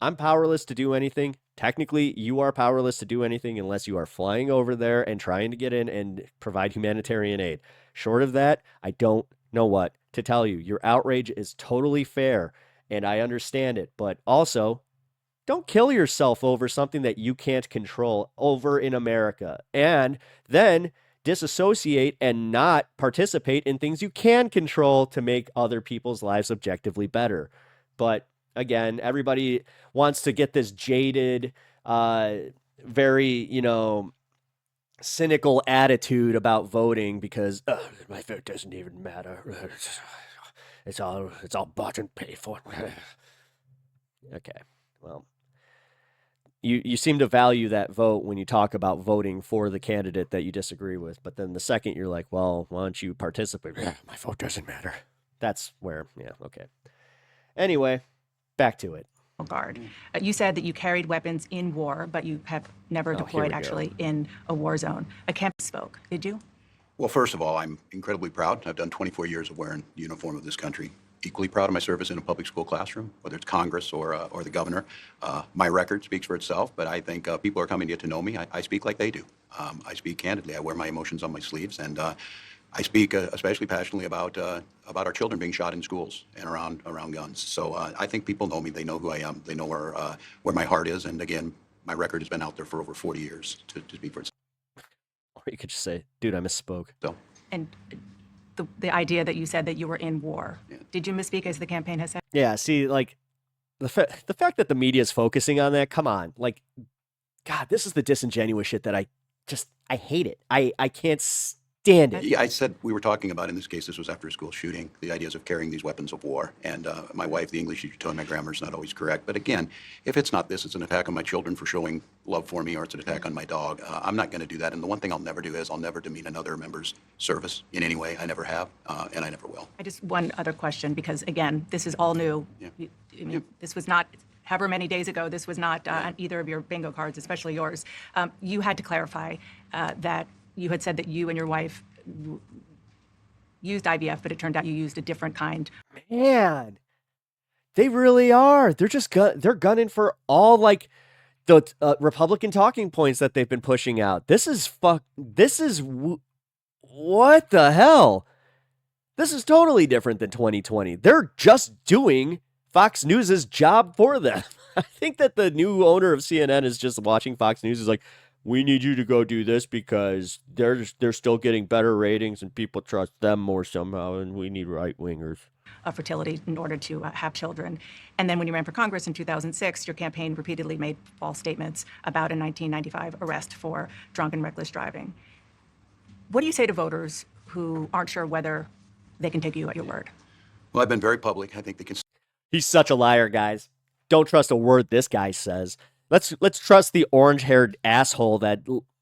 I'm powerless to do anything. Technically, you are powerless to do anything unless you are flying over there and trying to get in and provide humanitarian aid. Short of that, I don't know what to tell you. Your outrage is totally fair, and I understand it. But also, don't kill yourself over something that you can't control over in America. And then disassociate and not participate in things you can control to make other people's lives objectively better. But again, everybody wants to get this jaded, very, cynical attitude about voting because my vote doesn't even matter. It's all bought and paid for. Okay, well, you seem to value that vote when you talk about voting for the candidate that you disagree with, but then the second you're like, well, why don't you participate? My vote doesn't matter. That's where, yeah, okay. Anyway, back to it.
Guard. You said that you carried weapons in war, but you have never deployed actually in a war zone. A camp spoke. Did you?
Well, first of all, I'm incredibly proud. I've done 24 years of wearing the uniform of this country. Equally proud of my service in a public school classroom, whether it's Congress or the governor. My record speaks for itself, but I think people are coming to get to know me. I speak like they do. I speak candidly. I wear my emotions on my sleeves, and I speak especially passionately about our children being shot in schools and around guns. So I think people know me. They know who I am. They know where my heart is. And again, my record has been out there for over 40 years to speak for itself.
Or you could just say, dude, I misspoke.
So.
And the idea that you said that you were in war. Yeah. Did you misspeak as the campaign has said?
Yeah, see, like, the fact that the media is focusing on that, come on. Like, God, this is the disingenuous shit that I hate it. I can't stand it.
Yeah, I said we were talking about, in this case, this was after a school shooting, the ideas of carrying these weapons of war. And my wife, the English teacher, told me my grammar is not always correct. But again, if it's not this, it's an attack on my children for showing love for me, or it's an attack on my dog. I'm not going to do that. And the one thing I'll never do is I'll never demean another member's service in any way. I never have, and I never will.
I just one other question, because again, this is all new.
Yeah.
I mean, this was not, however many days ago, this was not on either of your bingo cards, especially yours. You had to clarify that you had said that you and your wife used IVF, but it turned out you used a different kind.
Man, they really are. They're just they're gunning for all like the Republican talking points that they've been pushing out. This is what the hell? This is totally different than 2020. They're just doing Fox News's job for them. I think that the new owner of CNN is just watching Fox News is like, we need you to go do this because they're still getting better ratings and people trust them more somehow, and we need right wingers.
Fertility in order to have children. And then when you ran for Congress in 2006, your campaign repeatedly made false statements about a 1995 arrest for drunk and reckless driving. What do you say to voters who aren't sure whether they can take you at your word?
Well, I've been very public. I think they can.
He's such a liar, guys. Don't trust a word this guy says. Let's trust the orange-haired asshole that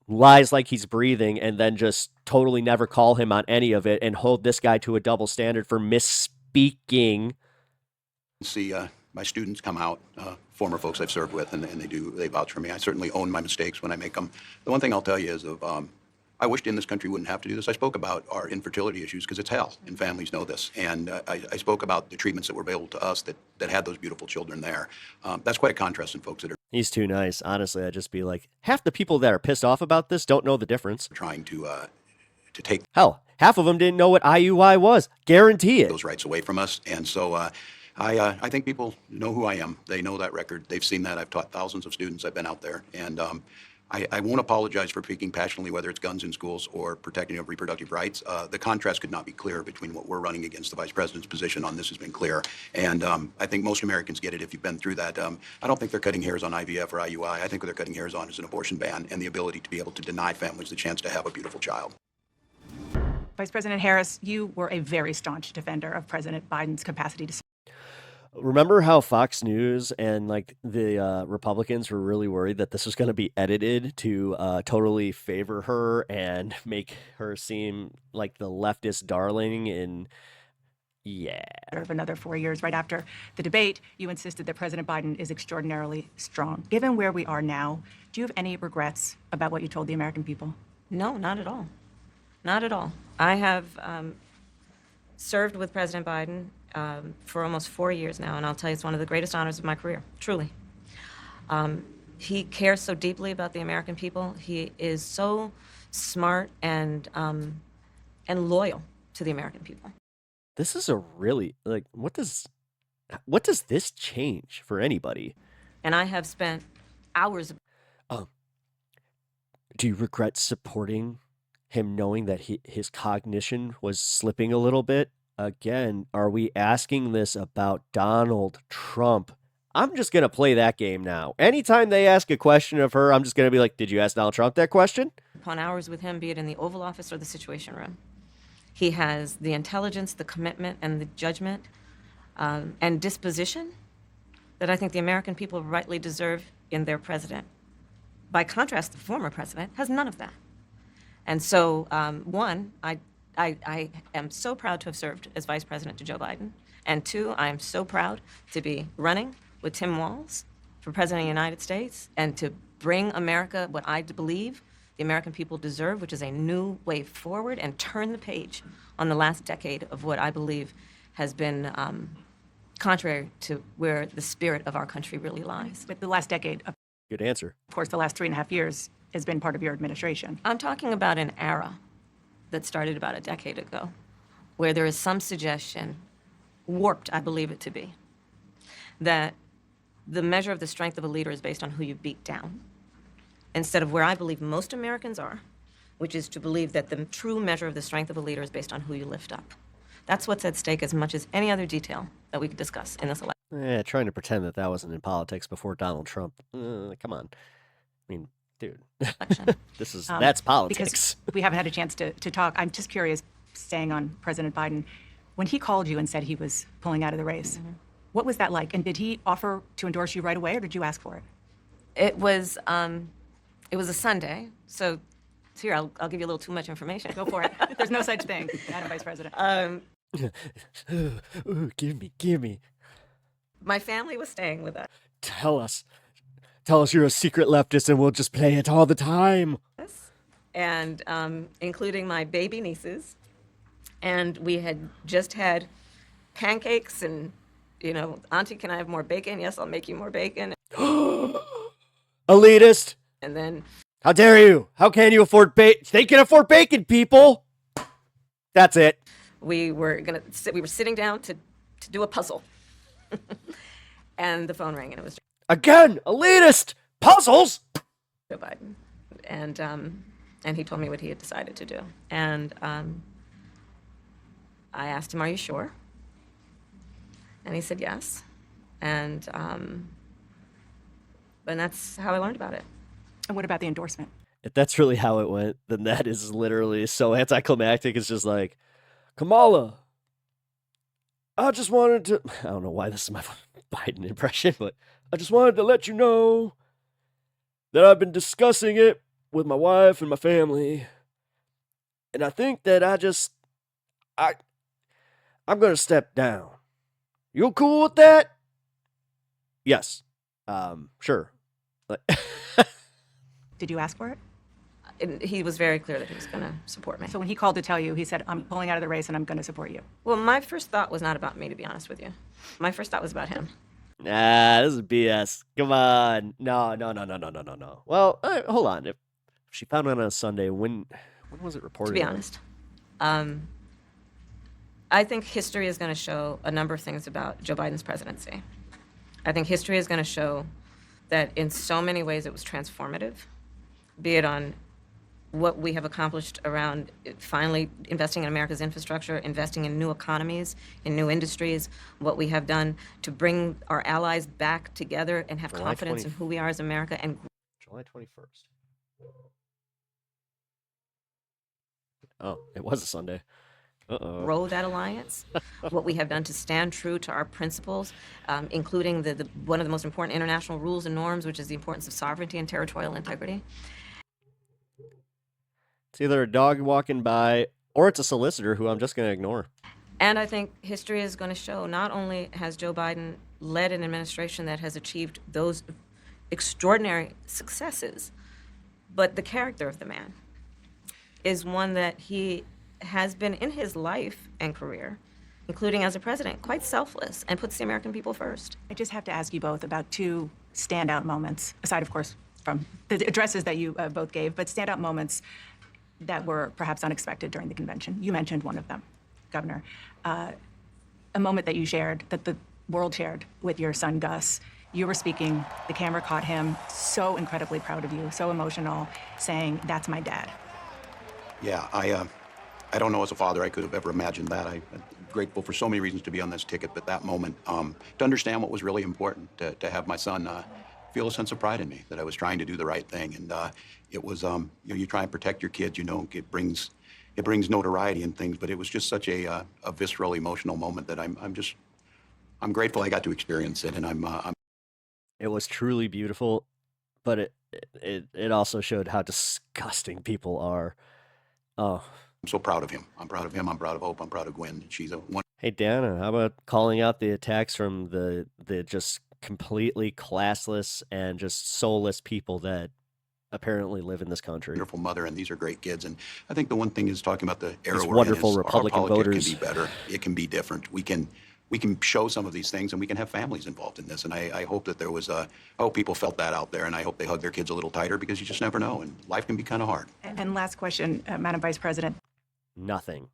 lies like he's breathing and then just totally never call him on any of it and hold this guy to a double standard for misspeaking.
See my students come out, former folks I've served with, and they vouch for me. I certainly own my mistakes when I make them. The one thing I'll tell you is I wished in this country wouldn't have to do this. I spoke about our infertility issues because it's hell, and families know this. And I spoke about the treatments that were available to us that had those beautiful children there. That's quite a contrast in folks that are
He's too nice. Honestly, I'd just be like, half the people that are pissed off about this don't know the difference.
trying to take
Hell, half of them didn't know what IUI was. Guarantee it.
those rights away from us. And so I think people know who I am. They know that record. They've seen that. I've taught thousands of students. I've been out there. And I won't apologize for speaking passionately, whether it's guns in schools or protecting of reproductive rights. The contrast could not be clearer between what we're running against. The vice president's position on this has been clear. And I think most Americans get it if you've been through that. I don't think they're cutting hairs on IVF or IUI. I think what they're cutting hairs on is an abortion ban and the ability to be able to deny families the chance to have a beautiful child.
Vice President Harris, you were a very staunch defender of President Biden's capacity to.
Remember how Fox News and like the Republicans were really worried that this was going to be edited to totally favor her and make her seem like the leftist darling? And yeah.
Of another 4 years right after the debate, you insisted that President Biden is extraordinarily strong. Given where we are now, do you have any regrets about what you told the American people?
No, not at all. Not at all. I have served with President Biden for almost 4 years now, and I'll tell you, it's one of the greatest honors of my career, truly. He cares so deeply about the American people. He is so smart and loyal to the American people.
This is a really like what does this change for anybody?
And I have spent hours.
Do you regret supporting him knowing that his cognition was slipping a little bit? Again, are we asking this about Donald Trump? I'm just going to play that game now. Anytime they ask a question of her, I'm just going to be like, did you ask Donald Trump that question?
Upon hours with him, be it in the Oval Office or the Situation Room. He has the intelligence, the commitment, and the judgment and disposition that I think the American people rightly deserve in their president. By contrast, the former president has none of that. And so, one, I am so proud to have served as vice president to Joe Biden. And two, I am so proud to be running with Tim Walz for president of the United States and to bring America what I believe the American people deserve, which is a new way forward, and turn the page on the last decade of what I believe has been contrary to where the spirit of our country really lies.
But the last decade, of
Good answer.
course, the last 3.5 years has been part of your administration.
I'm talking about an era that started about a decade ago, where there is some suggestion, warped I believe it to be, that the measure of the strength of a leader is based on who you beat down, instead of where I believe most Americans are, which is to believe that the true measure of the strength of a leader is based on who you lift up. That's what's at stake as much as any other detail that we could discuss in this election.
Trying to pretend that wasn't in politics before Donald Trump. Come on. I mean, dude,
election.
that's politics.
Because we haven't had a chance to talk. I'm just curious, staying on President Biden, when he called you and said he was pulling out of the race, what was that like? And did he offer to endorse you right away, or did you ask for it?
It was a Sunday, so here I'll give you a little too much information.
Go for it. There's no such thing, Madam Vice President.
Ooh, give me.
My family was staying with us.
Tell us you're a secret leftist and we'll just play it all the time.
And including my baby nieces. And we had just had pancakes and, Auntie, can I have more bacon? Yes, I'll make you more bacon.
Elitist.
And then
How dare you? How can you afford bacon? They can afford bacon, people. That's it.
we were sitting down to do a puzzle. And the phone rang and it was
Again, elitist. Puzzles.
Joe Biden. And he told me what he had decided to do. And I asked him, "Are you sure?" And he said yes. And that's how I learned about it.
And what about the endorsement?
If that's really how it went, then that is literally so anticlimactic. It's just like, Kamala, I just wanted to, I don't know why this is my Biden impression, but I just wanted to let you know that I've been discussing it with my wife and my family. And I think that I'm going to step down. You cool with that? Yes. Sure. Like,
Did you ask for it?
And he was very clear that he was going to support me.
So when he called to tell you, he said, I'm pulling out of the race and I'm going to support you.
Well, my first thought was not about me, to be honest with you. My first thought was about him.
nah, this is BS. Come on. No. Well, hold on. If she found out on a Sunday, when was it reported?
To be honest, I think history is going to show a number of things about Joe Biden's presidency. I think history is going to show that in so many ways it was transformative, be it on what we have accomplished around finally investing in America's infrastructure, investing in new economies, in new industries, what we have done to bring our allies back together and have
July
confidence
20
in who we are as America and
July 21st. Oh, it was a Sunday. Uh-oh.
grow that alliance, what we have done to stand true to our principles, including the one of the most important international rules and norms, which is the importance of sovereignty and territorial integrity.
It's either a dog walking by or it's a solicitor who I'm just going to ignore.
And I think history is going to show not only has Joe Biden led an administration that has achieved those extraordinary successes, but the character of the man is one that he has been in his life and career, including as a president, quite selfless and puts the American people first.
I just have to ask you both about two standout moments, aside, of course, from the addresses that you both gave, but standout moments that were perhaps unexpected during the convention. You mentioned one of them, Governor. A moment that you shared, that the world shared with your son, Gus. You were speaking, the camera caught him, so incredibly proud of you, so emotional, saying, "That's my dad."
Yeah, I don't know as a father I could have ever imagined that. I'm grateful for so many reasons to be on this ticket, but that moment, to understand what was really important, to have my son feel a sense of pride in me, that I was trying to do the right thing. And it was, you try and protect your kids, it brings notoriety and things, but it was just such a visceral, emotional moment that I'm grateful I got to experience it. And I'm
It was truly beautiful, but it also showed how disgusting people are. Oh.
I'm so proud of him. I'm proud of him. I'm proud of Hope. I'm proud of Gwen. She's a one.
Hey, Dana, how about calling out the attacks from the just completely classless and just soulless people that apparently live in this country?
Wonderful mother, and these are great kids. And I think the one thing is talking about the era
These
we're
wonderful
in is
Republican
our politics
voters.
can be better. It can be different. We can show some of these things, and we can have families involved in this. And I hope that I hope people felt that out there, and I hope they hug their kids a little tighter, because you just never know, and life can be kind of hard.
And last question, Madam Vice President.
Nothing.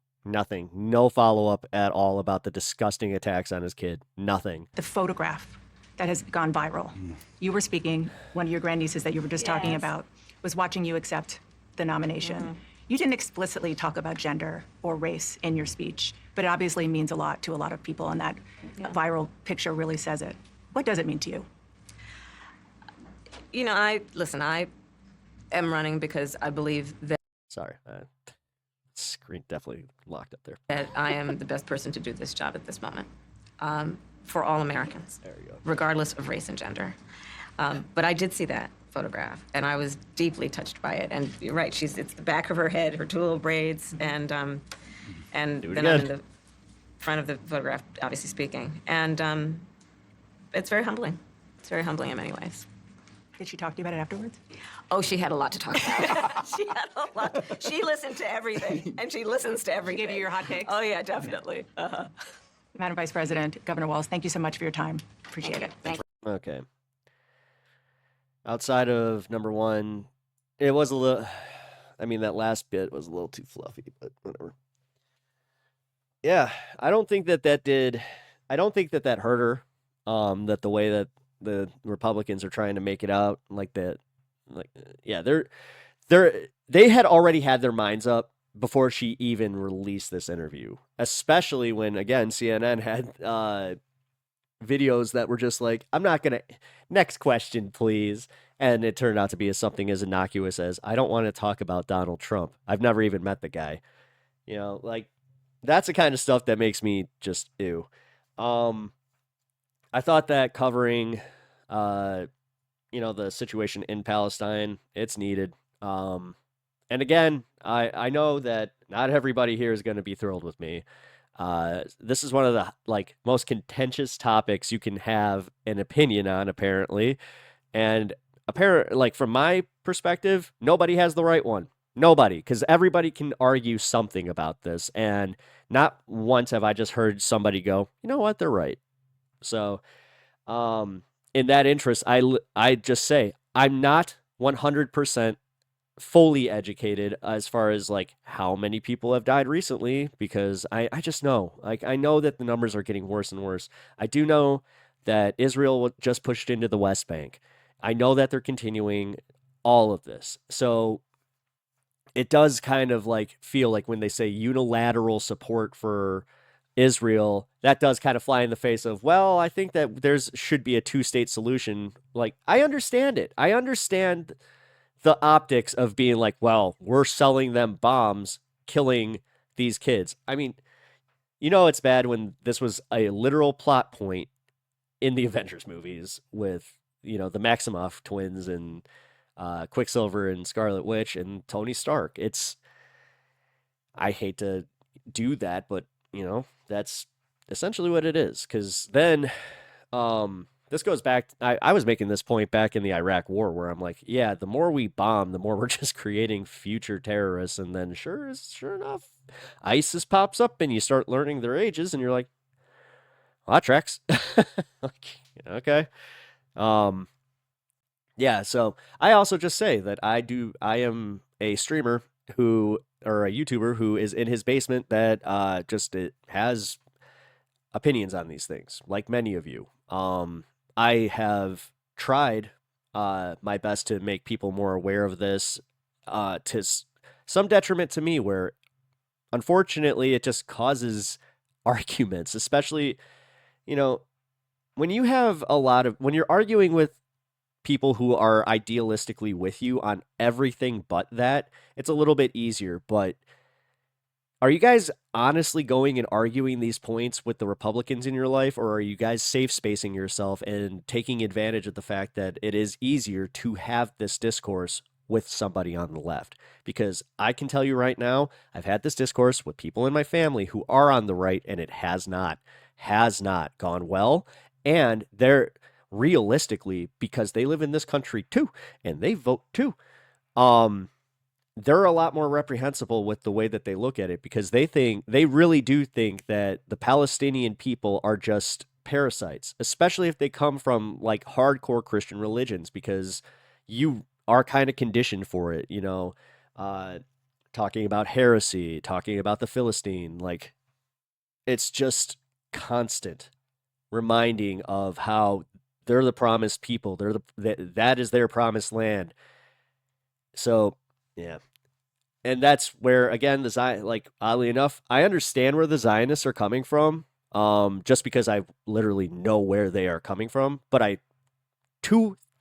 No follow-up at all about the disgusting attacks on his kid. Nothing.
The photograph that has gone viral. You were speaking, one of your grandnieces that you were just talking
Yes.
about was watching you accept the nomination. You didn't explicitly talk about gender or race in your speech, but it obviously means a lot to a lot of people, and that viral picture really says it. What does it mean to you?
I
am running because I believe
Sorry, screen definitely locked up there.
that I am the best person to do this job at this moment, for all Americans,
There you go.
regardless of race and gender. But I did see that photograph, and I was deeply touched by it. And you're right, it's the back of her head, her two little braids, and then I'm in the front of the photograph, obviously speaking. And it's very humbling. It's very humbling in many ways.
Did she talk to you about it afterwards?
Oh, she had a lot to talk about. She had a lot. She listened to everything, and she listens to everything.
Give you your hot takes?
Oh, yeah, definitely. Uh-huh.
Madam Vice President, Governor Walz, thank you so much for your time. Appreciate it.
Thank
Okay. Outside of number one, it was a little. I mean, that last bit was a little too fluffy, but whatever. Yeah, I don't think that did. I don't think that hurt her. That the way that the Republicans are trying to make it out, like that, yeah, they had already had their minds up before she even released this interview. Especially when, again, CNN had videos that were just like, I'm not gonna. Next question, please. And it turned out to be something as innocuous as, I don't want to talk about Donald Trump. I've never even met the guy. You know, like, that's the kind of stuff that makes me just ew. I thought that covering, the situation in Palestine, it's needed. And again, I know that not everybody here is going to be thrilled with me. This is one of the most contentious topics you can have an opinion on, apparently. And from my perspective, nobody has the right one. Nobody, because everybody can argue something about this. And not once have I just heard somebody go, you know what, they're right. So, in that interest, I just say I'm not 100% fully educated as far as how many people have died recently, because I just know, I know that the numbers are getting worse and worse. I do know that Israel just pushed into the West Bank. I know that they're continuing all of this. So it does kind of feel like when they say unilateral support for Israel, that does kind of fly in the face of, well, I think that should be a two-state solution. I understand it. I understand the optics of being well, we're selling them bombs, killing these kids. I mean, it's bad when this was a literal plot point in the Avengers movies with, the Maximoff twins and Quicksilver and Scarlet Witch and Tony Stark. I hate to do that, but that's essentially what it is. Because then, this goes back. I was making this point back in the Iraq War, where I'm like, yeah, the more we bomb, the more we're just creating future terrorists. And then, sure enough, ISIS pops up, and you start learning their ages, and you're like, well, that tracks. Okay. Yeah. So I also just say that I am a streamer or a YouTuber who is in his basement that has opinions on these things, like many of you. I have tried my best to make people more aware of this, to some detriment to me, where unfortunately it just causes arguments, especially, when you have when you're arguing with people who are idealistically with you on everything but that, it's a little bit easier. But are you guys honestly going and arguing these points with the Republicans in your life, or are you guys safe spacing yourself and taking advantage of the fact that it is easier to have this discourse with somebody on the left? Because I can tell you right now, I've had this discourse with people in my family who are on the right, and it has not gone well. And they're realistically, because they live in this country too, and they vote too, they're a lot more reprehensible with the way that they look at it, because they really do think that the Palestinian people are just parasites, especially if they come from hardcore Christian religions, because you are kind of conditioned for it, talking about heresy, talking about the Philistine, it's just constant reminding of how they're the promised people. That is their promised land. So, yeah. And that's where, again, oddly enough, I understand where the Zionists are coming from, just because I literally know where they are coming from. But I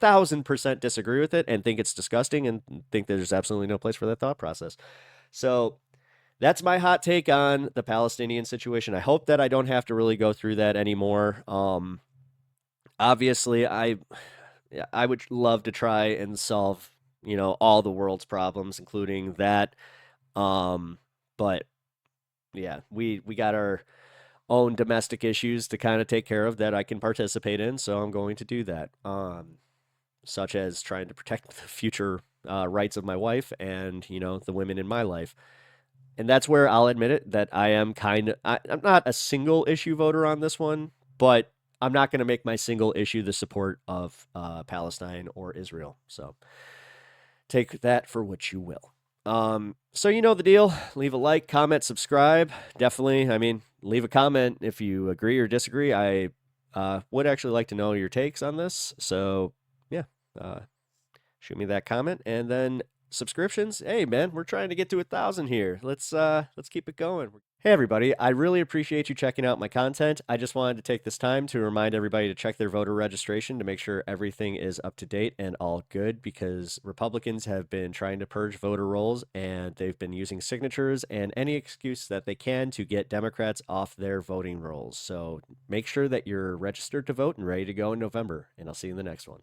1000% disagree with it and think it's disgusting and think there's absolutely no place for that thought process. So that's my hot take on the Palestinian situation. I hope that I don't have to really go through that anymore. Obviously, I would love to try and solve, all the world's problems, including that. But yeah, we got our own domestic issues to kind of take care of that I can participate in, so I'm going to do that. Such as trying to protect the future rights of my wife and, the women in my life. And that's where I'll admit it that I'm not a single issue voter on this one, but I'm not going to make my single issue the support of Palestine or Israel. So take that for what you will. So you know the deal. Leave a like, comment, subscribe. Definitely, leave a comment if you agree or disagree. I would actually like to know your takes on this. So yeah, shoot me that comment, and then subscriptions. Hey man, we're trying to get to 1,000 here. Let's keep it going. Hey everybody, I really appreciate you checking out my content. I just wanted to take this time to remind everybody to check their voter registration to make sure everything is up to date and all good, because Republicans have been trying to purge voter rolls and they've been using signatures and any excuse that they can to get Democrats off their voting rolls. So make sure that you're registered to vote and ready to go in November, and I'll see you in the next one.